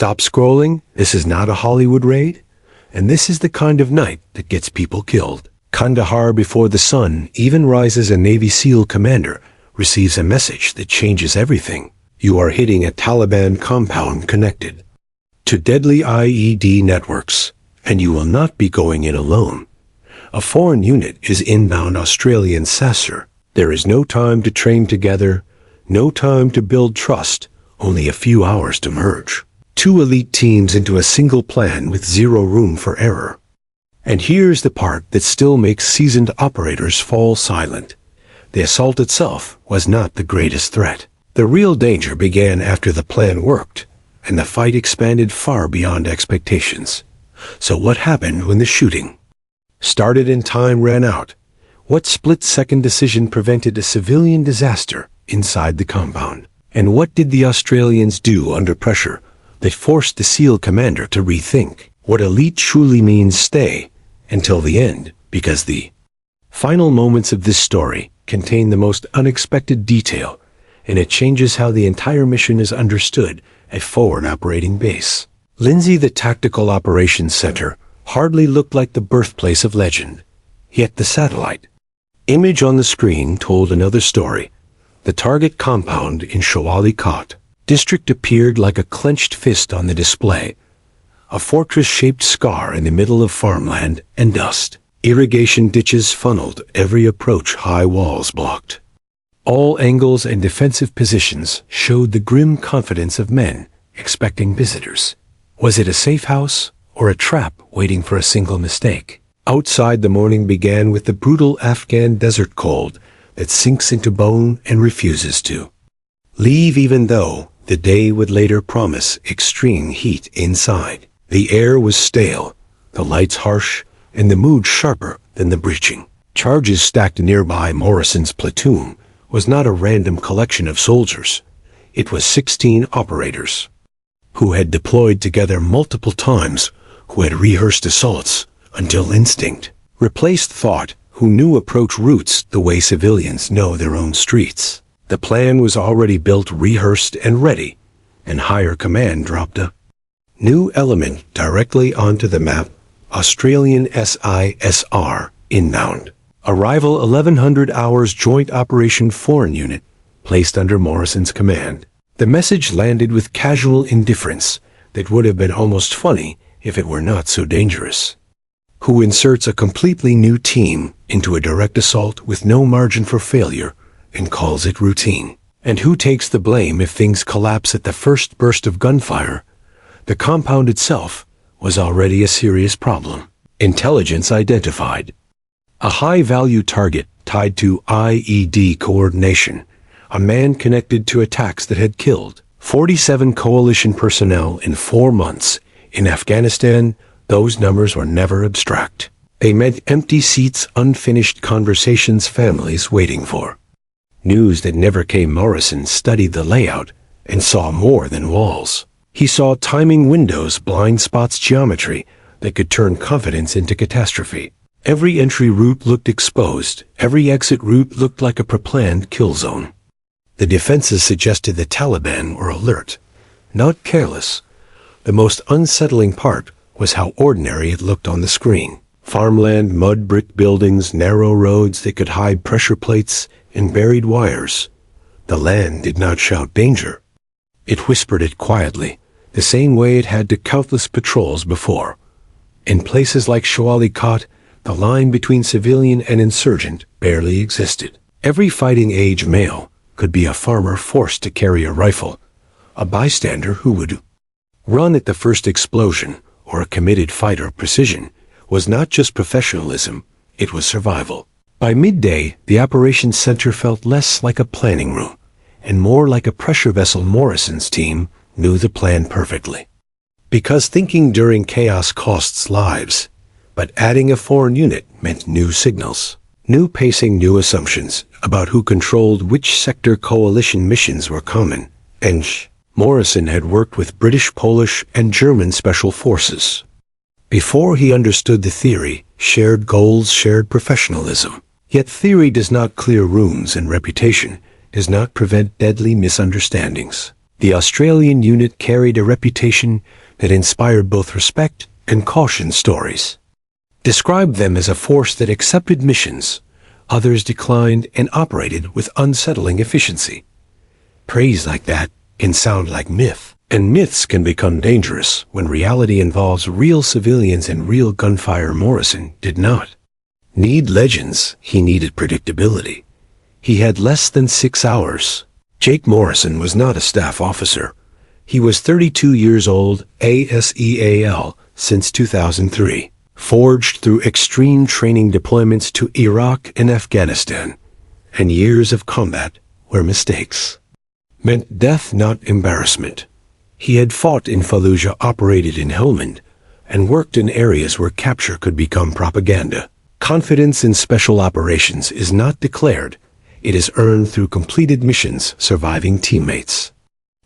Stop scrolling, this is not a Hollywood raid, and this is the kind of night that gets people killed. Kandahar before the sun even rises. A Navy SEAL commander receives a message that changes everything. You are hitting a Taliban compound connected to deadly IED networks, and you will not be going in alone. A foreign unit is inbound. Australian SAS. There is no time to train together, no time to build trust, only a few hours to merge. Two elite teams into a single plan with zero room for error. And here's the part that still makes seasoned operators fall silent. The assault itself was not the greatest threat. The real danger began after the plan worked, and the fight expanded far beyond expectations. So what happened when the shooting started and time ran out? What split-second decision prevented a civilian disaster inside the compound? And what did the Australians do under pressure that forced the SEAL commander to rethink what elite truly means? Stay until the end, because the final moments of this story contain the most unexpected detail, and it changes how the entire mission is understood at forward operating base. Lindsay, the Tactical Operations Center, hardly looked like the birthplace of legend. Yet the satellite image on the screen told another story. The target compound in Shawali Kot district appeared like a clenched fist on the display, a fortress-shaped scar in the middle of farmland and dust. Irrigation ditches funneled every approach, high walls blocked all angles, and defensive positions showed the grim confidence of men expecting visitors. Was it a safe house or a trap waiting for a single mistake? Outside, the morning began with the brutal Afghan desert cold that sinks into bone and refuses to leave, even though the day would later promise extreme heat inside. The air was stale, the lights harsh, and the mood sharper than the breaching. Charges stacked nearby. Morrison's platoon was not a random collection of soldiers. It was 16 operators who had deployed together multiple times, who had rehearsed assaults until instinct replaced thought, who knew approach routes the way civilians know their own streets. The plan was already built, rehearsed, and ready, and higher command dropped a new element directly onto the map. Australian SISR inbound. Arrival 1100 hours. Joint Operation Foreign Unit placed under Morrison's command. The message landed with casual indifference that would have been almost funny if it were not so dangerous. Who inserts a completely new team into a direct assault with no margin for failure and calls it routine? And who takes the blame if things collapse at the first burst of gunfire? The compound itself was already a serious problem. Intelligence identified a high-value target tied to IED coordination, a man connected to attacks that had killed 47 coalition personnel in 4 months. In Afghanistan, those numbers were never abstract. They meant empty seats, unfinished conversations, families waiting for news that never came. Morrison studied the layout and saw more than walls. He saw timing windows, blind spots, geometry that could turn confidence into catastrophe. Every entry route looked exposed. Every exit route looked like a pre-planned kill zone. The defenses suggested the Taliban were alert, not careless. The most unsettling part was how ordinary it looked on the screen. Farmland, mud brick buildings, narrow roads that could hide pressure plates and buried wires. The land did not shout danger. It whispered it quietly, the same way it had to countless patrols before. In places like Shawali Kot, the line between civilian and insurgent barely existed. Every fighting-age male could be a farmer forced to carry a rifle, a bystander who would run at the first explosion, or a committed fighter. Precision was not just professionalism, it was survival. By midday, the operations center felt less like a planning room and more like a pressure vessel. Morrison's team knew the plan perfectly, because thinking during chaos costs lives. But adding a foreign unit meant new signals, new pacing, new assumptions about who controlled which sector. Coalition missions were common, and Morrison had worked with British, Polish, and German special forces before he understood the theory: shared goals, shared professionalism. Yet theory does not clear rooms, and reputation does not prevent deadly misunderstandings. The Australian unit carried a reputation that inspired both respect and caution stories. Described them as a force that accepted missions, others declined and operated with unsettling efficiency. Praise like that can sound like myth, and myths can become dangerous when reality involves real civilians and real gunfire. Morrison did not need legends, he needed predictability. He had less than 6 hours. Jake Morrison was not a staff officer. He was 32 years old, ASEAL, since 2003, forged through extreme training deployments to Iraq and Afghanistan, and years of combat where mistakes meant death, not embarrassment. He had fought in Fallujah, operated in Helmand, and worked in areas where capture could become propaganda. Confidence in special operations is not declared. It is earned through completed missions, surviving teammates,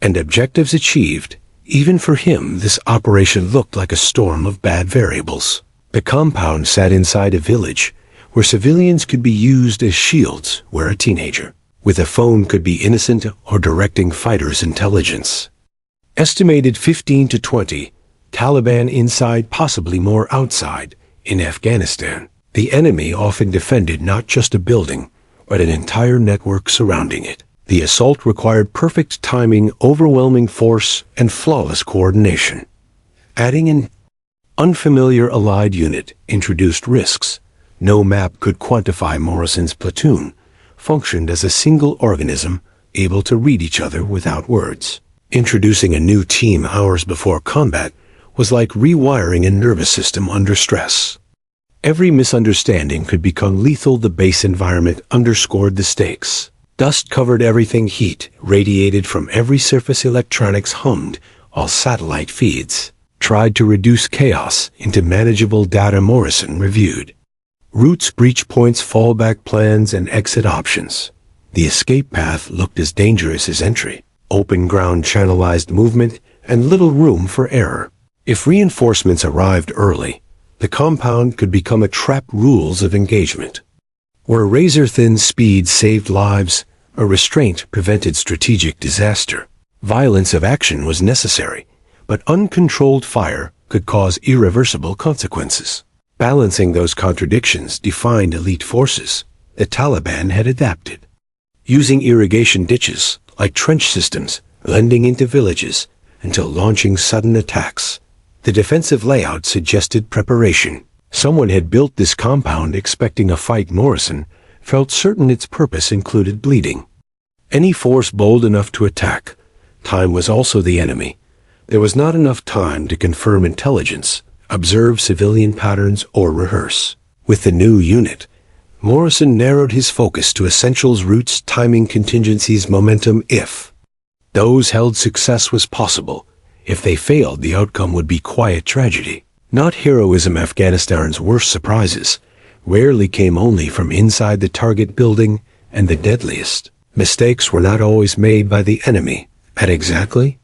and objectives achieved. Even for him, this operation looked like a storm of bad variables. The compound sat inside a village where civilians could be used as shields, where a teenager with a phone could be innocent or directing fighters' intelligence. Estimated 15 to 20, Taliban inside, possibly more outside. In Afghanistan, the enemy often defended not just a building, but an entire network surrounding it. The assault required perfect timing, overwhelming force, and flawless coordination. Adding an unfamiliar allied unit introduced risks. No map could quantify. Morrison's platoon functioned as a single organism, able to read each other without words. Introducing a new team hours before combat was like rewiring a nervous system under stress. Every misunderstanding could become lethal. The base environment underscored the stakes. Dust covered everything, heat radiated from every surface, electronics hummed, all satellite feeds tried to reduce chaos into manageable data. Morrison reviewed routes, breach points, fallback plans, and exit options. The escape path looked as dangerous as entry. Open ground, channelized movement, and little room for error. If reinforcements arrived early, the compound could become a trap. Rules of engagement where razor-thin speed saved lives, a restraint prevented strategic disaster. Violence of action was necessary, but uncontrolled fire could cause irreversible consequences. Balancing those contradictions defined elite forces. The Taliban had adapted, using irrigation ditches like trench systems, blending into villages until launching sudden attacks. The defensive layout suggested preparation. Someone had built this compound expecting a fight. Morrison felt certain its purpose included bleeding any force bold enough to attack. Time was also the enemy. There was not enough time to confirm intelligence, observe civilian patterns, or rehearse. With the new unit, Morrison narrowed his focus to essentials: routes, timing, contingencies, momentum. If those held, success was possible. If they failed, the outcome would be quiet tragedy, not heroism. Afghanistan's worst surprises rarely came only from inside the target building, and the deadliest mistakes were not always made by the enemy. At exactly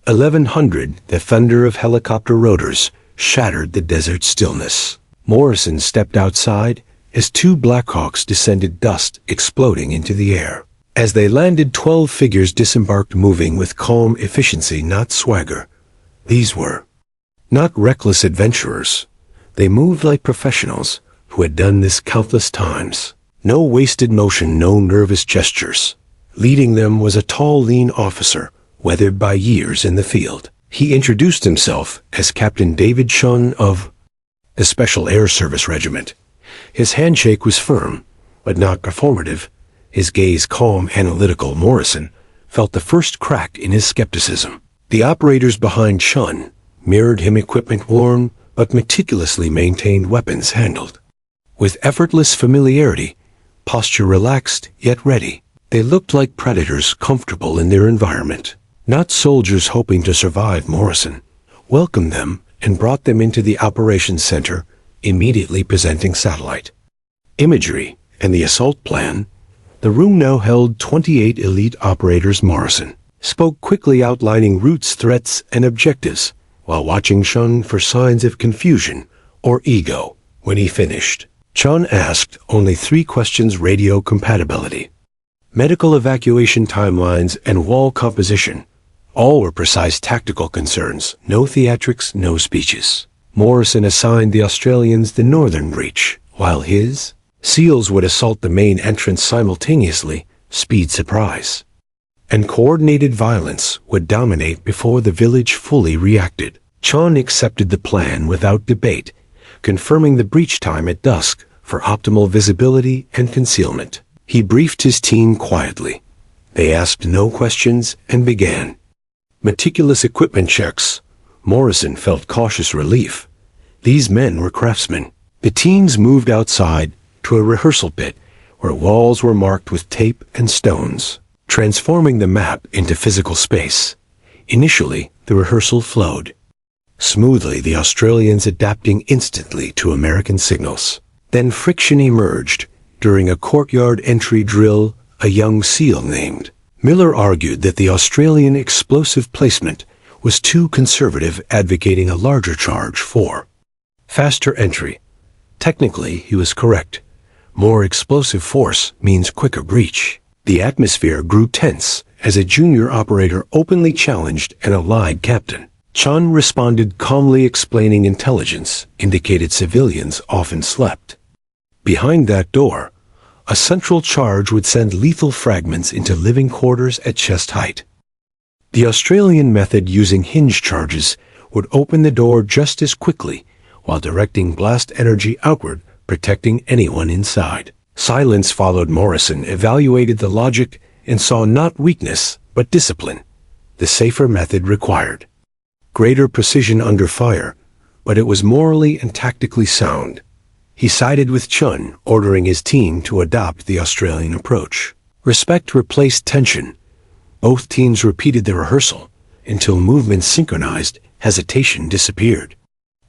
1100, the thunder of helicopter rotors shattered the desert stillness. Morrison stepped outside as 2 Blackhawks descended, dust exploding into the air. As they landed, 12 figures disembarked, moving with calm efficiency, not swagger. These were not reckless adventurers. They moved like professionals who had done this countless times. No wasted motion, no nervous gestures. Leading them was a tall, lean officer, weathered by years in the field. He introduced himself as Captain David Shun of the Special Air Service Regiment. His handshake was firm, but not performative. His gaze calm, analytical. Morrison felt the first crack in his skepticism. The operators behind Shun mirrored him, equipment worn, but meticulously maintained, weapons handled with effortless familiarity, posture relaxed yet ready. They looked like predators comfortable in their environment, not soldiers hoping to survive. Morrison welcomed them and brought them into the operations center, immediately presenting satellite imagery and the assault plan. The room now held 28 elite operators. Morrison spoke quickly, outlining routes, threats, and objectives, while watching Shun for signs of confusion or ego. When he finished, Chun asked only 3 questions: radio compatibility, medical evacuation timelines, and wall composition. All were precise tactical concerns, no theatrics, no speeches. Morrison assigned the Australians the northern breach, while his SEALs would assault the main entrance simultaneously, speed surprise. And coordinated violence would dominate before the village fully reacted. Chun accepted the plan without debate, confirming the breach time at dusk for optimal visibility and concealment. He briefed his team quietly. They asked no questions and began. Meticulous equipment checks. Morrison felt cautious relief. These men were craftsmen. The teams moved outside to a rehearsal pit where walls were marked with tape and stones, transforming the map into physical space. Initially, the rehearsal flowed smoothly, the Australians adapting instantly to American signals. Then friction emerged. During a courtyard entry drill, a young SEAL named Miller argued that the Australian explosive placement was too conservative, advocating a larger charge for faster entry. Technically, he was correct. More explosive force means quicker breach. The atmosphere grew tense as a junior operator openly challenged an allied captain. Chun responded calmly, explaining intelligence indicated civilians often slept. Behind that door, a central charge would send lethal fragments into living quarters at chest height. The Australian method, using hinge charges, would open the door just as quickly, while directing blast energy outward, protecting anyone inside. Silence followed. Morrison evaluated the logic and saw not weakness, but discipline. The safer method required greater precision under fire, but it was morally and tactically sound. He sided with Chun, ordering his team to adopt the Australian approach. Respect replaced tension. Both teams repeated the rehearsal until movement synchronized, hesitation disappeared,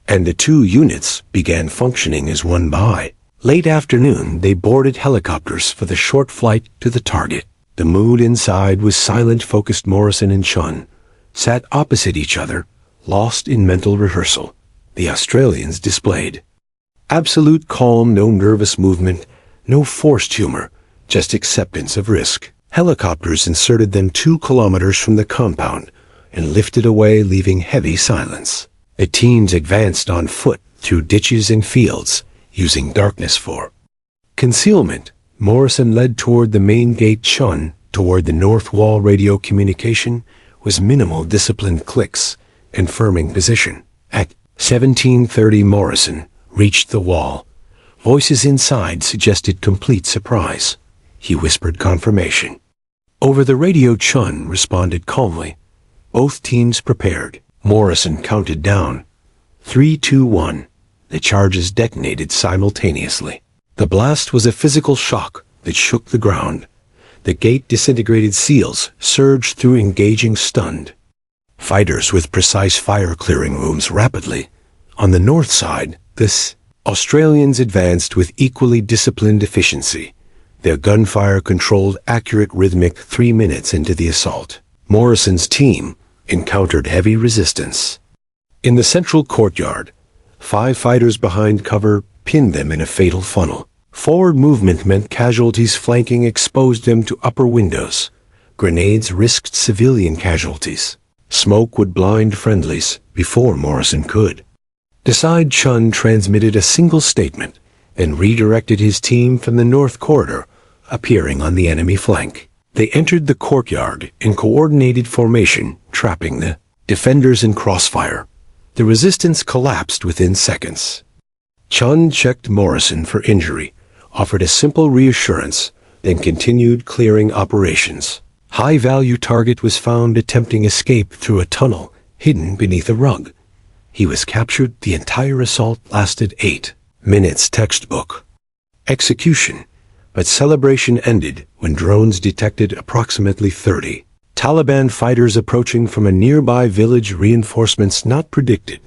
and the two units began functioning as one. By late afternoon, they boarded helicopters for the short flight to the target. The mood inside was silent, focused. Morrison and Chun sat opposite each other, lost in mental rehearsal. The Australians displayed absolute calm, no nervous movement, no forced humor, just acceptance of risk. Helicopters inserted them 2 kilometers from the compound and lifted away, leaving heavy silence. The teams advanced on foot through ditches and fields, using darkness for concealment. Morrison led toward the main gate. Chun toward the north wall. Radio communication was minimal, disciplined clicks and firming position. At 17:30, Morrison reached the wall. Voices inside suggested complete surprise. He whispered confirmation. Over the radio, Chun responded calmly. Both teams prepared. Morrison counted down. 3, 2, 1. The charges detonated simultaneously. The blast was a physical shock that shook the ground. The gate disintegrated. SEALs surged through, engaging stunned fighters with precise fire, clearing rooms rapidly. On the north side, the Australians advanced with equally disciplined efficiency. Their gunfire controlled, accurate, rhythmic. 3 minutes into the assault, Morrison's team encountered heavy resistance. In the central courtyard, 5 fighters behind cover pinned them in a fatal funnel. Forward movement meant casualties. Flanking exposed them to upper windows. Grenades risked civilian casualties. Smoke would blind friendlies before Morrison could decide. Chun transmitted a single statement, then redirected his team from the north corridor, appearing on the enemy flank. They entered the courtyard in coordinated formation, trapping the defenders in crossfire. The resistance collapsed within seconds. Chun checked Morrison for injury, offered a simple reassurance, then continued clearing operations. High-value target was found attempting escape through a tunnel hidden beneath a rug. He was captured. The entire assault lasted 8 minutes. Textbook execution, but celebration ended when drones detected approximately 30 Taliban fighters approaching from a nearby village. Reinforcements not predicted.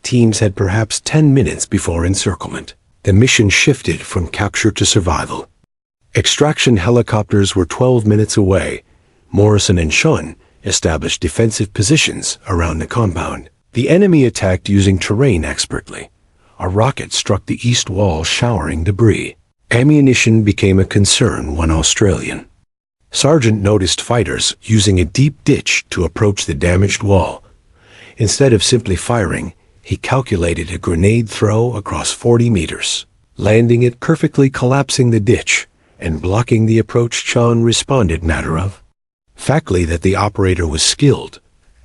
Teams had perhaps 10 minutes before encirclement. The mission shifted from capture to survival. Extraction helicopters were 12 minutes away. Morrison and Chun established defensive positions around the compound. The enemy attacked using terrain expertly. A rocket struck the east wall, showering debris. Ammunition became a concern. 1 Australian Sergeant noticed fighters using a deep ditch to approach the damaged wall. Instead of simply firing, he calculated a grenade throw across 40 meters, landing it perfectly, collapsing the ditch and blocking the approach. Chun responded matter of factly that the operator was skilled.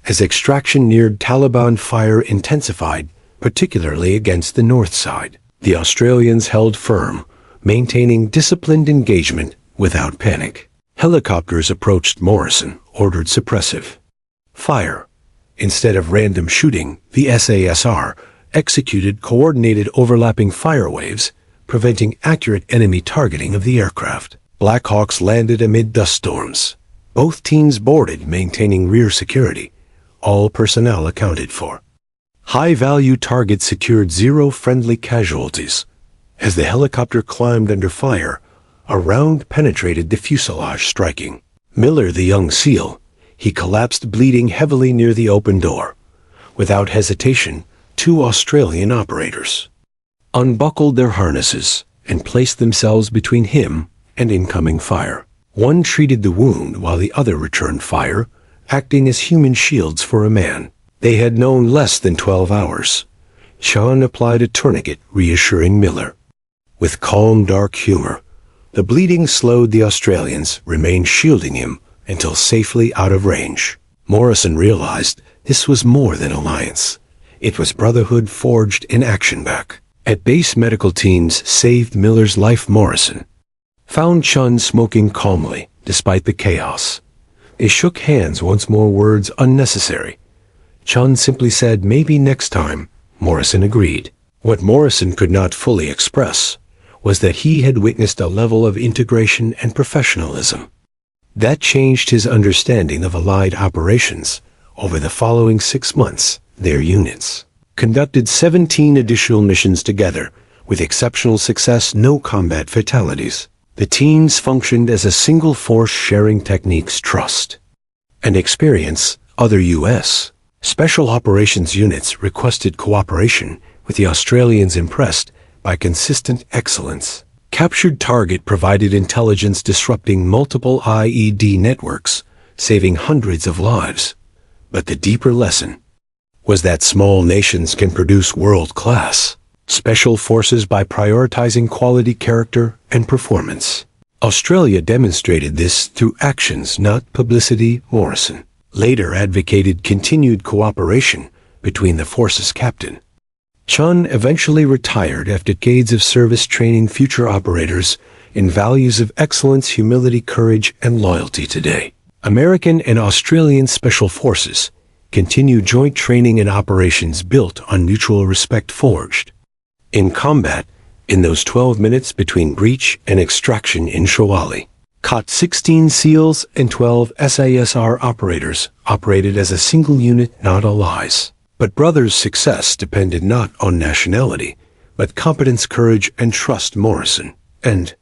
As extraction neared, Taliban fire intensified, particularly against the north side. The Australians held firm, maintaining disciplined engagement without panic. Helicopters approached. Morrison ordered suppressive fire. Instead of random shooting, the SASR executed coordinated overlapping fire waves, preventing accurate enemy targeting of the aircraft. Black Hawks landed amid dust storms. Both teams boarded, maintaining rear security. All personnel accounted for. High-value targets secured, 0 friendly casualties. As the helicopter climbed under fire, a round penetrated the fuselage, striking Miller, the young SEAL. He collapsed, bleeding heavily near the open door. Without hesitation, 2 Australian operators unbuckled their harnesses and placed themselves between him and incoming fire. One treated the wound while the other returned fire, acting as human shields for a man. They had known less than 12 hours. Sean applied a tourniquet, reassuring Miller. With calm, dark humor, the bleeding slowed. The Australians remained shielding him until safely out of range. Morrison realized this was more than alliance. It was brotherhood forged in action. Back at base, medical teams saved Miller's life. Morrison found Chun smoking calmly despite the chaos. They shook hands once more, words unnecessary. Chun simply said, "Maybe next time." Morrison agreed. What Morrison could not fully express was that he had witnessed a level of integration and professionalism that changed his understanding of Allied operations. Over the following 6 months, their units conducted 17 additional missions together, with exceptional success, no combat fatalities. The teams functioned as a single force, sharing techniques, trust, and experience. Other U.S. Special Operations units requested cooperation with the Australians, impressed by consistent excellence. Captured target provided intelligence, disrupting multiple IED networks, saving hundreds of lives. But the deeper lesson was that small nations can produce world-class special forces by prioritizing quality, character, and performance. Australia demonstrated this through actions, not publicity. Morrison later advocated continued cooperation between the forces. Captain Chun eventually retired after decades of service, training future operators in values of excellence, humility, courage, and loyalty. Today, American and Australian Special Forces continue joint training and operations built on mutual respect, forged in combat. In those 12 minutes between breach and extraction in Shawali, caught 16 SEALs and 12 SASR operators operated as a single unit, not allies, but brothers. Success depended not on nationality, but competence, courage, and trust. Morrison and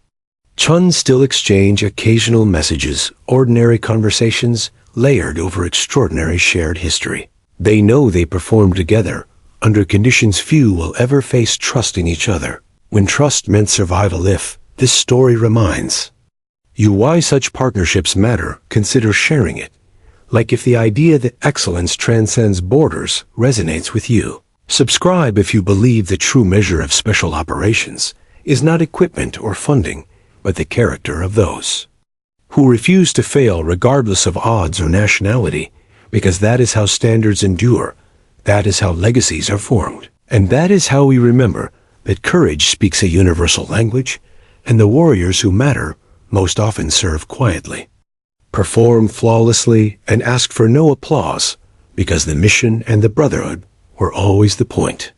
Chun still exchange occasional messages, ordinary conversations layered over extraordinary shared history. They know they performed together under conditions few will ever face, trusting each other when trust meant survival. If this story reminds you why such partnerships matter, consider sharing it. Like if the idea that excellence transcends borders resonates with you. Subscribe if you believe the true measure of special operations is not equipment or funding, but the character of those who refuse to fail regardless of odds or nationality, because that is how standards endure, that is how legacies are formed, and that is how we remember that courage speaks a universal language, and the warriors who matter most often serve quietly, perform flawlessly, and ask for no applause, because the mission and the brotherhood were always the point.